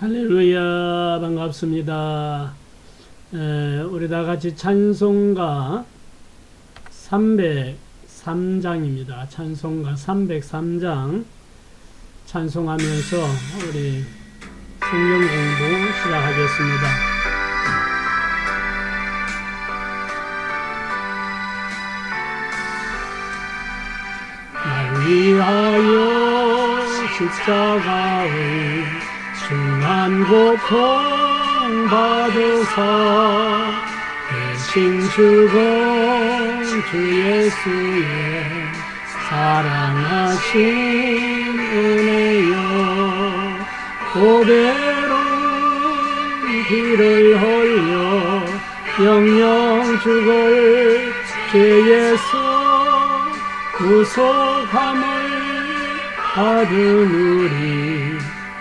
할렐루야, 반갑습니다. 우리 다 같이 찬송가 303장입니다. 찬송가 303장 찬송하면서 우리 성경 공부 시작하겠습니다. 날 위하여 십자가의 중한 고통 받으사 대신 죽은 주 예수의 사랑하신 은혜여, 고배로운 길을 홀려 영영 죽을 주 예수 구속함을 받은 우리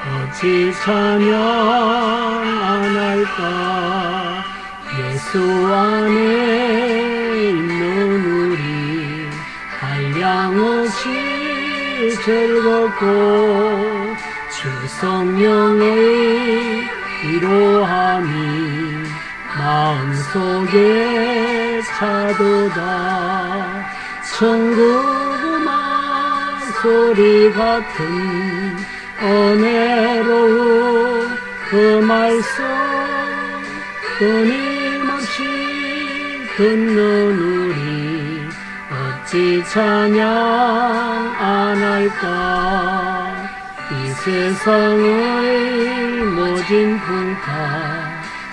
어찌 찬양 안 할까. 예수 안에 있는 우리 한량없이 즐겁고 주 성령의 위로함이 마음속에 차도다. 천국 음악 소리 같은 은혜로운 그 말씀 끊임없이 듣는 우리 어찌 찬양 안 할까. 이 세상의 모진 풍파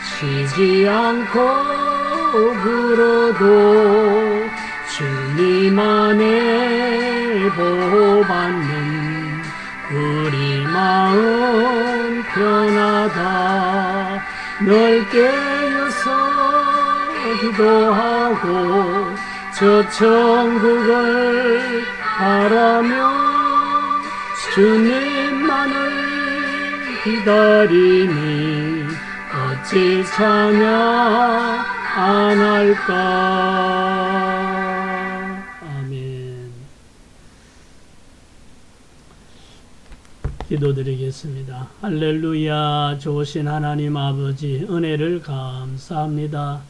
쉬지 않고 불어도 주님 안에 보호받는 우리 마음 편하다. 널 깨어서 기도하고 저 천국을 바라며 주님만을 기다리니 어찌 찬양 안 할까. 기도드리겠습니다. 할렐루야. 좋으신 하나님 아버지, 은혜를 감사합니다.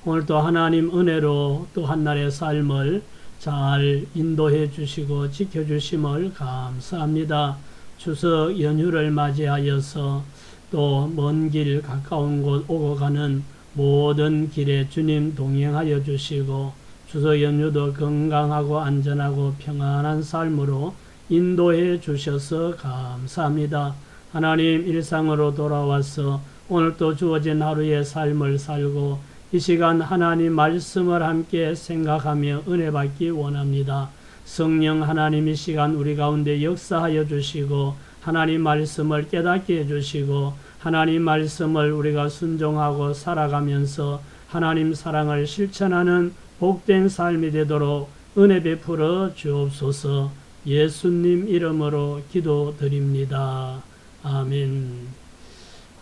오늘도 하나님 은혜로 또 한날의 삶을 잘 인도해 주시고 지켜주심을 감사합니다. 추석 연휴를 맞이하여서 또 먼 길 가까운 곳 오고 가는 모든 길에 주님 동행하여 주시고 추석 연휴도 건강하고 안전하고 평안한 삶으로 인도해 주셔서 감사합니다. 하나님, 일상으로 돌아와서 오늘 또 주어진 하루의 삶을 살고 이 시간 하나님 말씀을 함께 생각하며 은혜 받기 원합니다. 성령 하나님, 이 시간 우리 가운데 역사하여 주시고 하나님 말씀을 깨닫게 해주시고 하나님 말씀을 우리가 순종하고 살아가면서 하나님 사랑을 실천하는 복된 삶이 되도록 은혜 베풀어 주옵소서. 예수님 이름으로 기도드립니다. 아멘.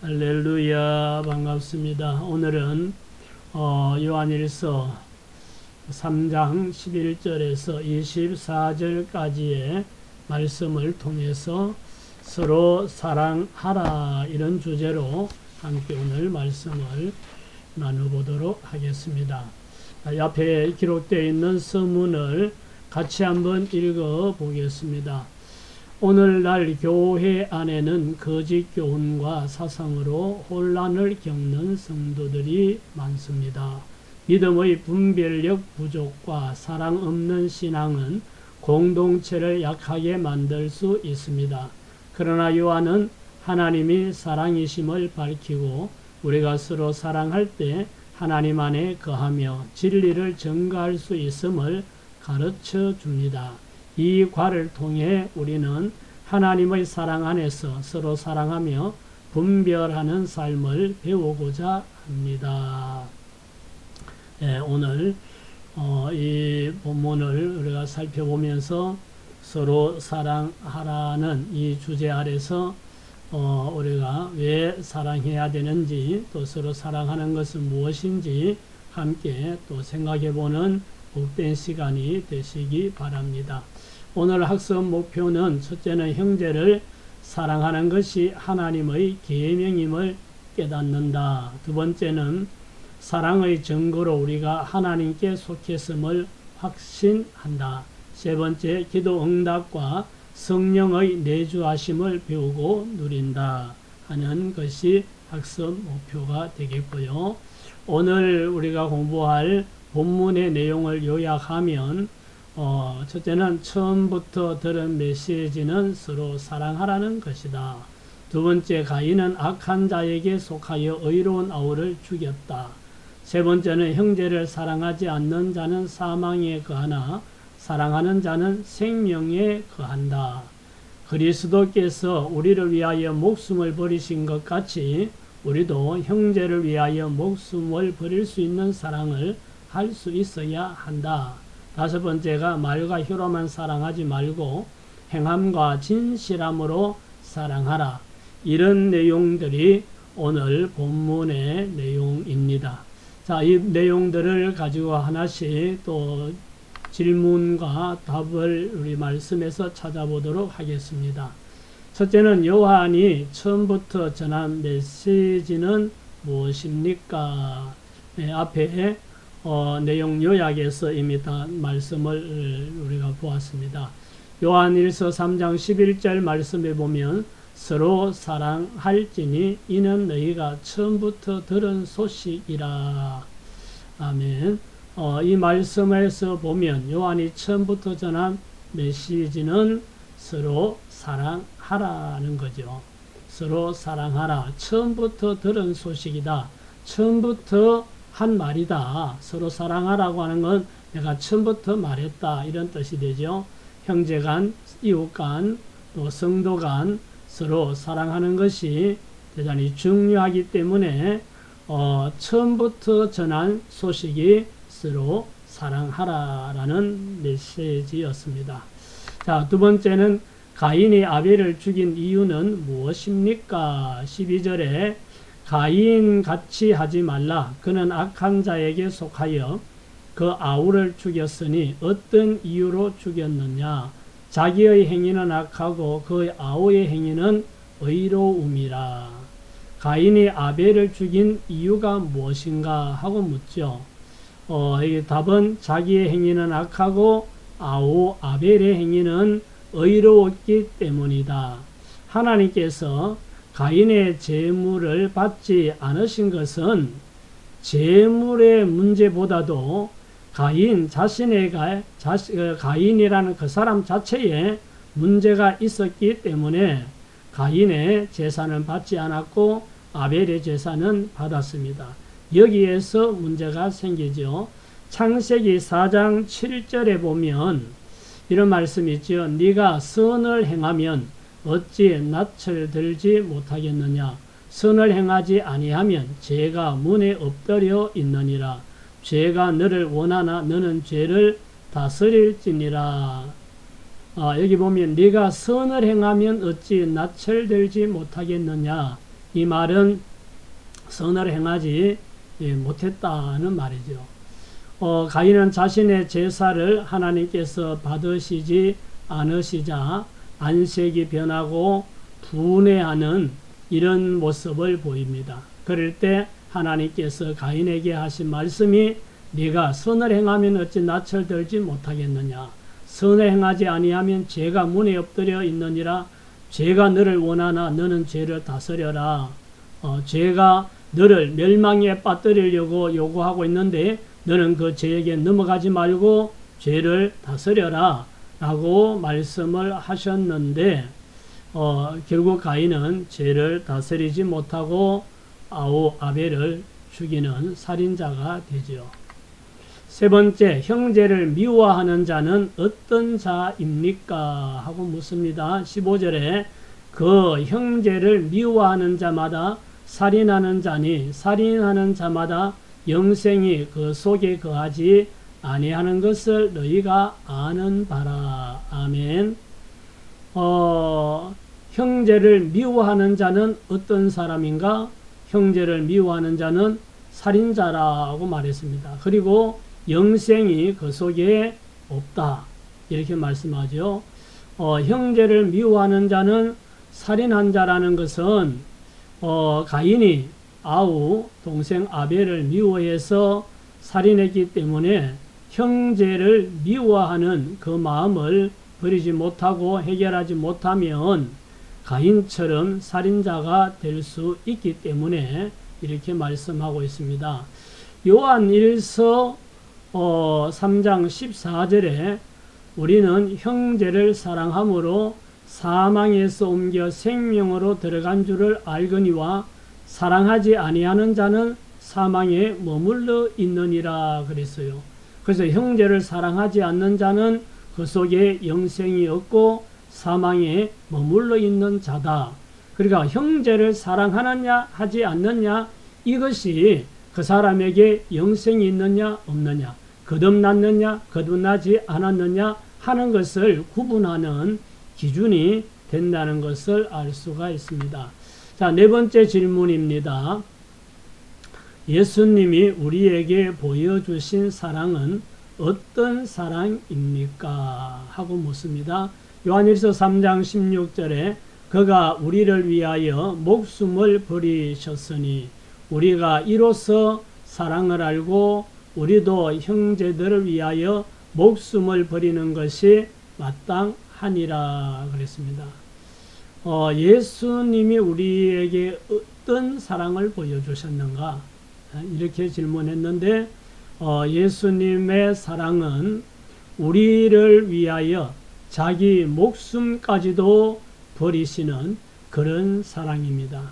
할렐루야, 반갑습니다. 오늘은 요한일서 3장 11절에서 24절까지의 말씀을 통해서 서로 사랑하라, 이런 주제로 함께 오늘 말씀을 나눠보도록 하겠습니다. 옆에 기록되어 있는 서문을 같이 한번 읽어 보겠습니다. 오늘날 교회 안에는 거짓 교훈과 사상으로 혼란을 겪는 성도들이 많습니다. 믿음의 분별력 부족과 사랑 없는 신앙은 공동체를 약하게 만들 수 있습니다. 그러나 요한은 하나님이 사랑이심을 밝히고 우리가 서로 사랑할 때 하나님 안에 거하며 진리를 증거할 수 있음을 가르쳐 줍니다. 이 과를 통해 우리는 하나님의 사랑 안에서 서로 사랑하며 분별하는 삶을 배우고자 합니다. 오늘 이 본문을 우리가 살펴보면서 서로 사랑하라는 이 주제 아래서 우리가 왜 사랑해야 되는지, 또 서로 사랑하는 것은 무엇인지 함께 또 생각해보는 복된 시간이 되시기 바랍니다. 오늘 학습 목표는 첫째는 형제를 사랑하는 것이 하나님의 계명임을 깨닫는다. 두 번째는 사랑의 증거로 우리가 하나님께 속했음을 확신한다. 세 번째, 기도 응답과 성령의 내주하심을 배우고 누린다 하는 것이 학습 목표가 되겠고요. 오늘 우리가 공부할 본문의 내용을 요약하면 첫째는 처음부터 들은 메시지는 서로 사랑하라는 것이다. 두 번째, 가인은 악한 자에게 속하여 의로운 아우를 죽였다. 세 번째는 형제를 사랑하지 않는 자는 사망에 거하나 사랑하는 자는 생명에 거한다. 그리스도께서 우리를 위하여 목숨을 버리신 것 같이 우리도 형제를 위하여 목숨을 버릴 수 있는 사랑을 할 수 있어야 한다. 다섯 번째가 말과 혀로만 사랑하지 말고 행함과 진실함으로 사랑하라. 이런 내용들이 오늘 본문의 내용입니다. 자, 이 내용들을 가지고 하나씩 또 질문과 답을 우리 말씀에서 찾아보도록 하겠습니다. 첫째는 요한이 처음부터 전한 메시지는 무엇입니까? 네, 앞에 내용 요약에서 이미 다 말씀을 우리가 보았습니다. 요한일서 3장 11절 말씀에 보면 서로 사랑할지니 이는 너희가 처음부터 들은 소식이라. 아멘. 이 말씀에서 보면 요한이 처음부터 전한 메시지는 서로 사랑하라는 거죠. 서로 사랑하라. 처음부터 들은 소식이다. 처음부터 한 말이다. 서로 사랑하라고 하는 건 내가 처음부터 말했다. 이런 뜻이 되죠. 형제 간, 이웃 간, 또 성도 간 서로 사랑하는 것이 대단히 중요하기 때문에 처음부터 전한 소식이 서로 사랑하라라는 메시지였습니다. 자, 두 번째는 가인이 아벨을 죽인 이유는 무엇입니까? 12절에 가인 같이 하지 말라. 그는 악한 자에게 속하여 그 아우를 죽였으니 어떤 이유로 죽였느냐? 자기의 행위는 악하고 그 아우의 행위는 의로움이라. 가인이 아벨을 죽인 이유가 무엇인가 하고 묻죠. 이 답은 자기의 행위는 악하고 아벨의 행위는 의로웠기 때문이다. 하나님께서 가인의 제물을 받지 않으신 것은 제물의 문제보다도 가인 가인이라는 그 사람 자체에 문제가 있었기 때문에 가인의 제사는 받지 않았고 아벨의 제사는 받았습니다. 여기에서 문제가 생기죠. 창세기 4장 7절에 보면 이런 말씀이 있죠. 네가 선을 행하면 어찌 낯을 들지 못하겠느냐. 선을 행하지 아니하면 죄가 문에 엎드려 있느니라. 죄가 너를 원하나 너는 죄를 다스릴지니라. 여기 보면 네가 선을 행하면 어찌 낯을 들지 못하겠느냐. 이 말은 선을 행하지 못했다는 말이죠. 가인은 자신의 제사를 하나님께서 받으시지 않으시자 안색이 변하고 분해하는 이런 모습을 보입니다. 그럴 때 하나님께서 가인에게 하신 말씀이 네가 선을 행하면 어찌 낯을 들지 못하겠느냐. 선을 행하지 아니하면 죄가 문에 엎드려 있느니라. 죄가 너를 원하나 너는 죄를 다스려라. 죄가 너를 멸망에 빠뜨리려고 요구하고 있는데 너는 그 죄에게 넘어가지 말고 죄를 다스려라 라고 말씀을 하셨는데 결국 가인은 죄를 다스리지 못하고 아벨을 죽이는 살인자가 되죠. 세 번째, 형제를 미워하는 자는 어떤 자입니까? 하고 묻습니다. 15절에 그 형제를 미워하는 자마다 살인하는 자니 살인하는 자마다 영생이 그 속에 거하지 아니하는 것을 너희가 아는 바라. 아멘. 형제를 미워하는 자는 어떤 사람인가? 형제를 미워하는 자는 살인자라고 말했습니다. 그리고 영생이 그 속에 없다. 이렇게 말씀하죠. 형제를 미워하는 자는 살인한 자라는 것은 가인이 아우 동생 아벨을 미워해서 살인했기 때문에 형제를 미워하는 그 마음을 버리지 못하고 해결하지 못하면 가인처럼 살인자가 될 수 있기 때문에 이렇게 말씀하고 있습니다. 요한 1서 3장 14절에 우리는 형제를 사랑함으로 사망에서 옮겨 생명으로 들어간 줄을 알거니와 사랑하지 아니하는 자는 사망에 머물러 있느니라 그랬어요. 그래서 형제를 사랑하지 않는 자는 그 속에 영생이 없고 사망에 머물러 있는 자다. 그러니까 형제를 사랑하느냐 하지 않느냐, 이것이 그 사람에게 영생이 있느냐 없느냐, 거듭났느냐 거듭나지 않았느냐 하는 것을 구분하는 기준이 된다는 것을 알 수가 있습니다. 자, 네 번째 질문입니다. 예수님이 우리에게 보여주신 사랑은 어떤 사랑입니까? 하고 묻습니다. 요한일서 3장 16절에 그가 우리를 위하여 목숨을 버리셨으니 우리가 이로써 사랑을 알고 우리도 형제들을 위하여 목숨을 버리는 것이 마땅하니라 그랬습니다. 예수님이 우리에게 어떤 사랑을 보여주셨는가? 이렇게 질문했는데 예수님의 사랑은 우리를 위하여 자기 목숨까지도 버리시는 그런 사랑입니다.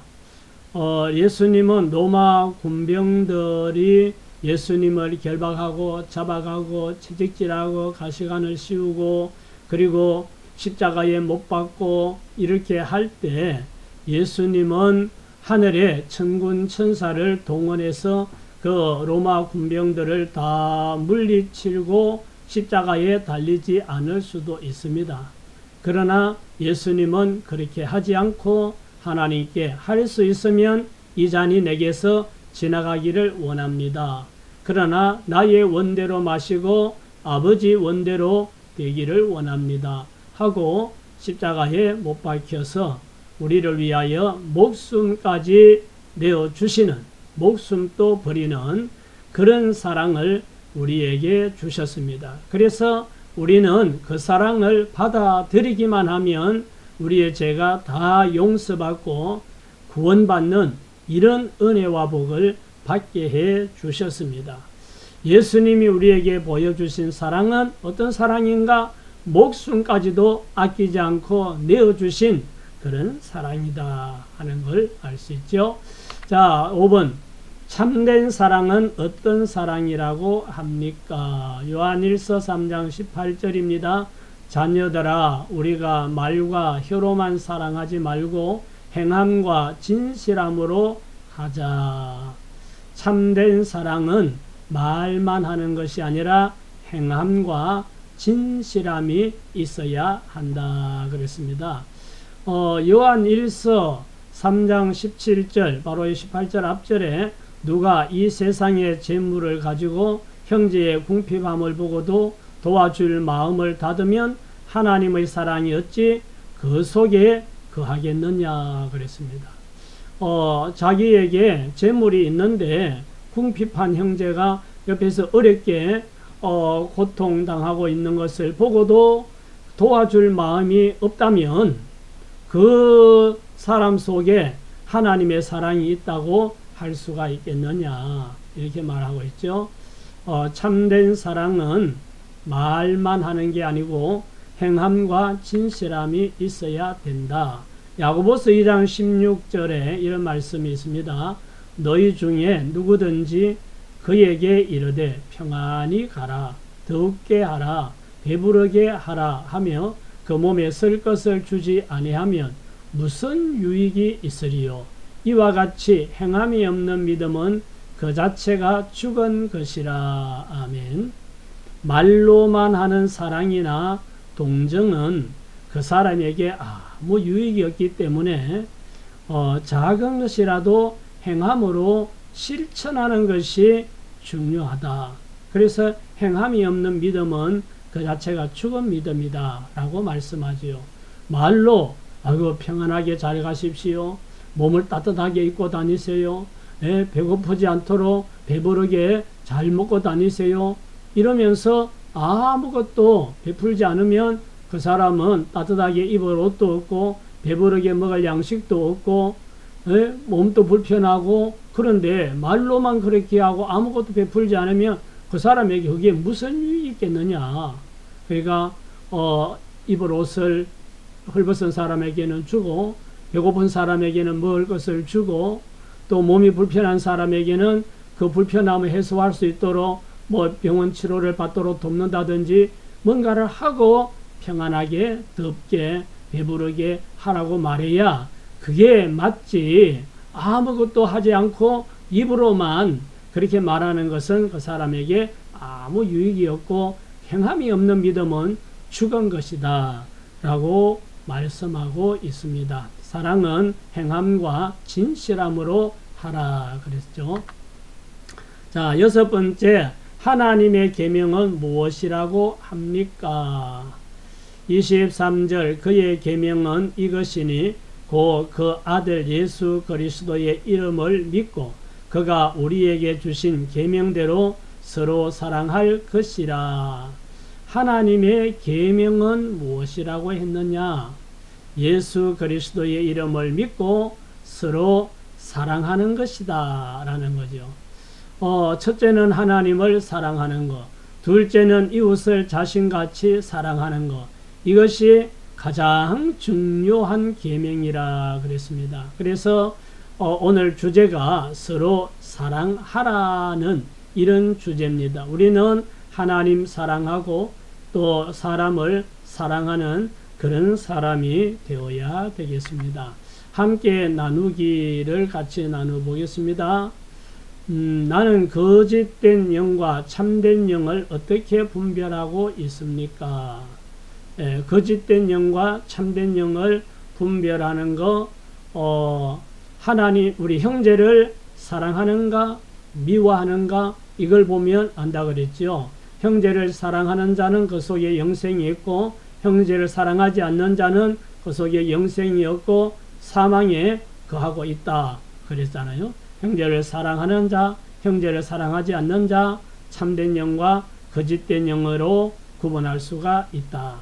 예수님은 로마 군병들이 예수님을 결박하고 잡아가고 채찍질하고 가시관을 씌우고 그리고 십자가에 못 박고 이렇게 할 때 예수님은 하늘에 천군 천사를 동원해서 그 로마 군병들을 다 물리치고 십자가에 달리지 않을 수도 있습니다. 그러나 예수님은 그렇게 하지 않고 하나님께 할 수 있으면 이 잔이 내게서 지나가기를 원합니다. 그러나 나의 원대로 마시고 아버지 원대로 되기를 원합니다. 하고 십자가에 못 박혀서 우리를 위하여 목숨까지 내어주시는, 목숨도 버리는 그런 사랑을 우리에게 주셨습니다. 그래서 우리는 그 사랑을 받아들이기만 하면 우리의 죄가 다 용서받고 구원받는 이런 은혜와 복을 받게 해 주셨습니다. 예수님이 우리에게 보여주신 사랑은 어떤 사랑인가? 목숨까지도 아끼지 않고 내어주신 그런 사랑이다 하는 걸 알 수 있죠. 자, 5번. 참된 사랑은 어떤 사랑이라고 합니까? 요한일서 3장 18절입니다. 자녀들아, 우리가 말과 혀로만 사랑하지 말고 행함과 진실함으로 하자. 참된 사랑은 말만 하는 것이 아니라 행함과 진실함이 있어야 한다 그랬습니다. 요한일서 3장 17절, 바로 18절 앞절에 누가 이 세상의 재물을 가지고 형제의 궁핍함을 보고도 도와줄 마음을 닫으면 하나님의 사랑이 어찌 그 속에 거하겠느냐 그랬습니다. 자기에게 재물이 있는데 궁핍한 형제가 옆에서 어렵게 고통당하고 있는 것을 보고도 도와줄 마음이 없다면 그 사람 속에 하나님의 사랑이 있다고 할 수가 있겠느냐 이렇게 말하고 있죠. 참된 사랑은 말만 하는 게 아니고 행함과 진실함이 있어야 된다. 야고보서 2장 16절에 이런 말씀이 있습니다. 너희 중에 누구든지 그에게 이르되 평안히 가라, 더욱게 하라, 배부르게 하라 하며 그 몸에 쓸 것을 주지 아니하면 무슨 유익이 있으리요? 이와 같이 행함이 없는 믿음은 그 자체가 죽은 것이라. 아멘. 말로만 하는 사랑이나 동정은 그 사람에게 아무 유익이 없기 때문에 작은 것이라도 행함으로 실천하는 것이 중요하다. 그래서 행함이 없는 믿음은 그 자체가 죽은 믿음이다 라고 말씀하지요. 말로 아이고 평안하게 잘 가십시오. 몸을 따뜻하게 입고 다니세요. 배고프지 않도록 배부르게 잘 먹고 다니세요. 이러면서 아무것도 베풀지 않으면 그 사람은 따뜻하게 입을 옷도 없고 배부르게 먹을 양식도 없고 몸도 불편하고, 그런데 말로만 그렇게 하고 아무것도 베풀지 않으면 그 사람에게 그게 무슨 유익이 있겠느냐. 그러니까 입을 옷을 헐벗은 사람에게는 주고 배고픈 사람에게는 먹을 것을 주고, 또 몸이 불편한 사람에게는 그 불편함을 해소할 수 있도록 뭐 병원 치료를 받도록 돕는다든지 뭔가를 하고 평안하게 덥게 배부르게 하라고 말해야 그게 맞지. 아무것도 하지 않고 입으로만 그렇게 말하는 것은 그 사람에게 아무 유익이 없고 행함이 없는 믿음은 죽은 것이다 라고 말씀하고 있습니다. 사랑은 행함과 진실함으로 하라 그랬죠. 자, 6번째, 하나님의 계명은 무엇이라고 합니까? 23절, 그의 계명은 이것이니 곧 그 아들 예수 그리스도의 이름을 믿고 그가 우리에게 주신 계명대로 서로 사랑할 것이라. 하나님의 계명은 무엇이라고 했느냐? 예수 그리스도의 이름을 믿고 서로 사랑하는 것이다 라는 거죠. 첫째는 하나님을 사랑하는 것, 둘째는 이웃을 자신같이 사랑하는 것, 이것이 가장 중요한 계명이라 그랬습니다. 그래서 오늘 주제가 서로 사랑하라는 이런 주제입니다. 우리는 하나님 사랑하고 또 사람을 사랑하는 그런 사람이 되어야 되겠습니다. 함께 나누기를 같이 나눠보겠습니다. 나는 거짓된 영과 참된 영을 어떻게 분별하고 있습니까? 거짓된 영과 참된 영을 분별하는 거, 하나님, 우리 형제를 사랑하는가, 미워하는가, 이걸 보면 안다 그랬죠. 형제를 사랑하는 자는 그 속에 영생이 있고, 형제를 사랑하지 않는 자는 그 속에 영생이 없고, 사망에 거하고 있다 그랬잖아요. 형제를 사랑하는 자, 형제를 사랑하지 않는 자, 참된 영과 거짓된 영으로 구분할 수가 있다.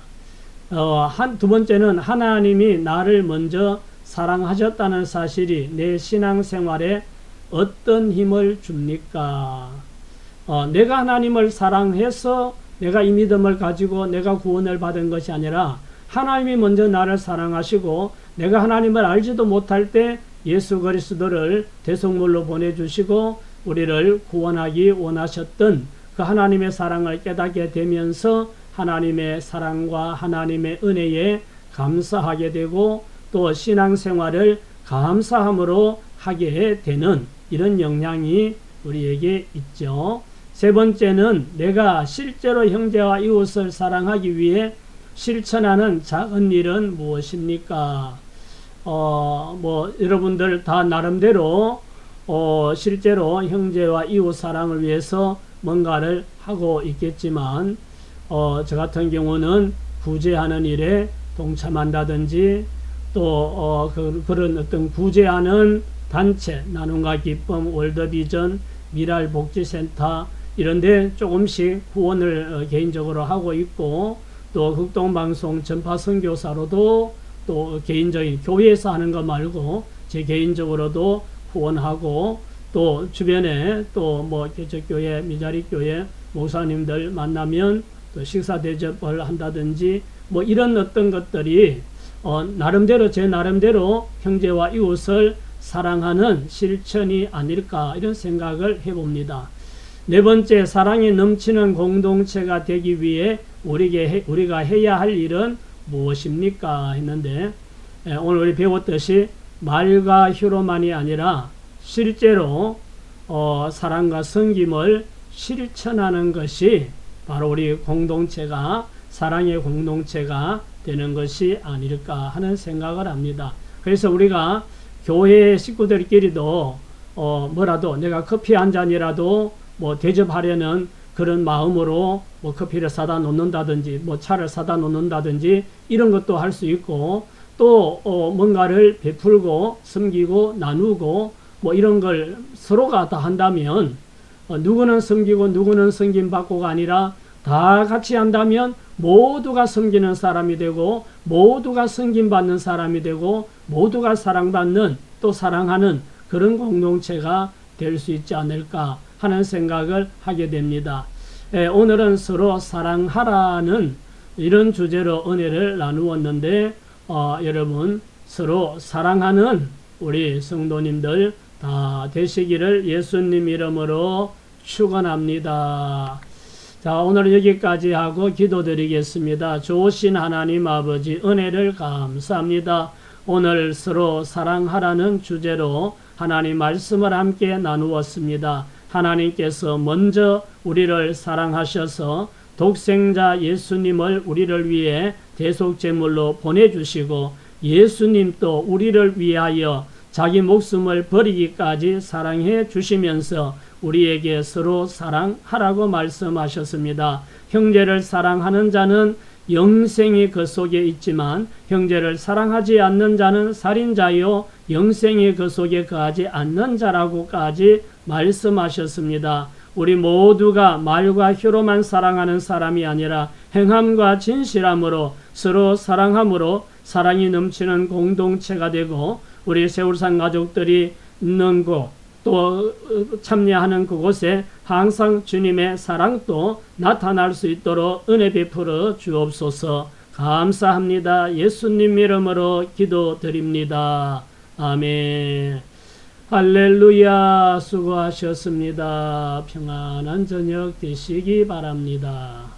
두 번째는 하나님이 나를 먼저 사랑하셨다는 사실이 내 신앙생활에 어떤 힘을 줍니까? 내가 하나님을 사랑해서 내가 이 믿음을 가지고 내가 구원을 받은 것이 아니라 하나님이 먼저 나를 사랑하시고 내가 하나님을 알지도 못할 때 예수 그리스도를 대속물로 보내주시고 우리를 구원하기 원하셨던 그 하나님의 사랑을 깨닫게 되면서 하나님의 사랑과 하나님의 은혜에 감사하게 되고 또 신앙생활을 감사함으로 하게 되는 이런 영향이 우리에게 있죠. 세 번째는 내가 실제로 형제와 이웃을 사랑하기 위해 실천하는 작은 일은 무엇입니까? 여러분들 다 나름대로 실제로 형제와 이웃 사랑을 위해서 뭔가를 하고 있겠지만 저 같은 경우는 구제하는 일에 동참한다든지 또 그런 어떤 구제하는 단체, 나눔과 기쁨, 월드비전, 미랄복지센터 이런데 조금씩 후원을 개인적으로 하고 있고, 또 극동방송 전파선교사로도 또 개인적인 교회에서 하는 거 말고 제 개인적으로도 후원하고, 또 주변에 또 뭐 개척교회, 미자립교회 목사님들 만나면 또 식사 대접을 한다든지 뭐 이런 어떤 것들이 나름대로 제 나름대로 형제와 이웃을 사랑하는 실천이 아닐까 이런 생각을 해봅니다. 네 번째, 사랑이 넘치는 공동체가 되기 위해 우리가 해야 할 일은 무엇입니까? 했는데 오늘 우리 배웠듯이 말과 혀로만이 아니라 실제로 사랑과 섬김을 실천하는 것이 바로 우리 공동체가 사랑의 공동체가 되는 것이 아닐까 하는 생각을 합니다. 그래서 우리가 교회 식구들끼리도 뭐라도 내가 커피 한 잔이라도 뭐 대접하려는 그런 마음으로 뭐 커피를 사다 놓는다든지 뭐 차를 사다 놓는다든지 이런 것도 할 수 있고, 또 뭔가를 베풀고 섬기고 나누고 뭐 이런 걸 서로가 다 한다면 누구는 섬기고 누구는 섬김받고가 아니라 다 같이 한다면 모두가 섬기는 사람이 되고 모두가 섬김받는 사람이 되고 모두가 사랑받는 또 사랑하는 그런 공동체가 될 수 있지 않을까 하는 생각을 하게 됩니다. 오늘은 서로 사랑하라는 이런 주제로 은혜를 나누었는데 여러분 서로 사랑하는 우리 성도님들 다 되시기를 예수님 이름으로 축원합니다. 자, 오늘 여기까지 하고 기도드리겠습니다. 좋으신 하나님 아버지 은혜를 감사합니다. 오늘 서로 사랑하라는 주제로 하나님 말씀을 함께 나누었습니다. 하나님께서 먼저 우리를 사랑하셔서 독생자 예수님을 우리를 위해 대속제물로 보내주시고 예수님 또 우리를 위하여 자기 목숨을 버리기까지 사랑해 주시면서 우리에게 서로 사랑하라고 말씀하셨습니다. 형제를 사랑하는 자는 영생이 그 속에 있지만 형제를 사랑하지 않는 자는 살인자요 영생이 그 속에 거하지 않는 자라고까지 말씀하셨습니다. 우리 모두가 말과 혀로만 사랑하는 사람이 아니라 행함과 진실함으로 서로 사랑함으로 사랑이 넘치는 공동체가 되고 우리 세울산 가족들이 있는 곳 또 참여하는 그곳에 항상 주님의 사랑도 나타날 수 있도록 은혜 베풀어 주옵소서. 감사합니다. 예수님 이름으로 기도드립니다. 아멘. 할렐루야. 수고하셨습니다. 평안한 저녁 되시기 바랍니다.